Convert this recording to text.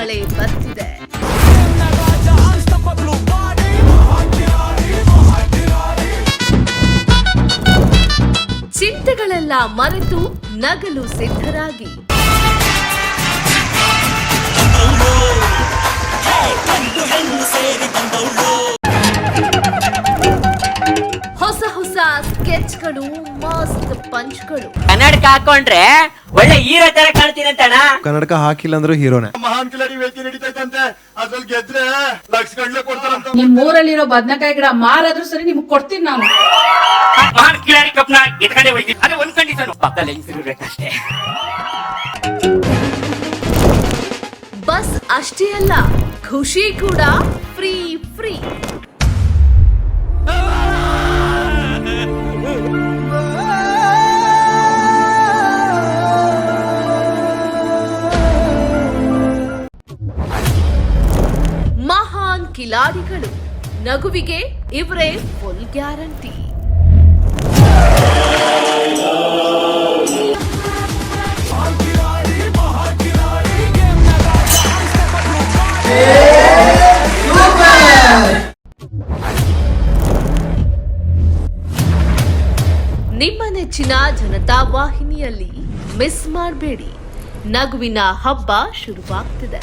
ಮಳೆ ಬರ್ತಿದೆ. ಚಿಂತೆಗಳೆಲ್ಲ ಮರೆತು ನಗಲು ಸಿದ್ಧರಾಗಿ ಹೊಸ ಹೊಸ ಸ್ಕೆಚ್ಗಳು, ಮಸ್ತ್ ಪಂಚ್ಗಳು. ಕನ್ನಡಕ ಹಾಕೊಂಡ್ರೆ ಒಳ್ಳೆ ಹೀರೋ ತರ ಕಾಣ್ತೀನಂತಣ್ಣ. ಕನ್ನಡಕ ಹಾಕಿಲ್ಲ ಅಂದ್ರೂ ಹೀರೋನೇ. ಮಹಾನ್ ಕಿಲಾಡಿ ವೇದಿಕೆ ನಡೀತೈತಂತೆ, ಅದ್ರಲ್ಲಿ ಗೆದ್ರೆ ಲಕ್ಷ ಗಂಟ್ಲೆ ಕೊಡ್ತಾರಂತ. ನಿಮ್ ಊರಲ್ಲಿರೋ ಬದನೆಕಾಯಿ ಗಿಡ ಮಾರಾದ್ರೂ ಸರಿ ನಿಮ್ಗೆ ಕೊಡ್ತೀನಿ ನಾನು. ಮಹಾನ್ ಕಿಲಾಡಿ ಕಪ್ನ ಎತ್ಕೊಂಡೆ ಹೋಯ್ತೀನಿ. ಅದೇ ಒಂದ್ ಕಂಡೀಷನ್, ಪಕ್ಕದಲ್ಲಿ ಹೆಂಗ್ಸಿರ್ಬೇಕಷ್ಟೇ. ಬಸ್ ಅಷ್ಟೇ ಅಲ್ಲ, ಖುಷಿ ಕೂಡ ಫ್ರೀ ಫ್ರೀ. ಮಹಾನ್ ಕಿಲಾಡಿಗಳು, ನಗುವಿಗೆ ಇವರೇ ಫುಲ್ ಗ್ಯಾರಂಟಿ. ನಿಮ್ಮ ನೆಚ್ಚಿನ ಜನತಾ ವಾಹಿನಿಯಲ್ಲಿ ಮಿಸ್ ಮಾಡಬೇಡಿ. ನಗುವಿನ ಹಬ್ಬ ಶುರುವಾಗ್ತಿದೆ.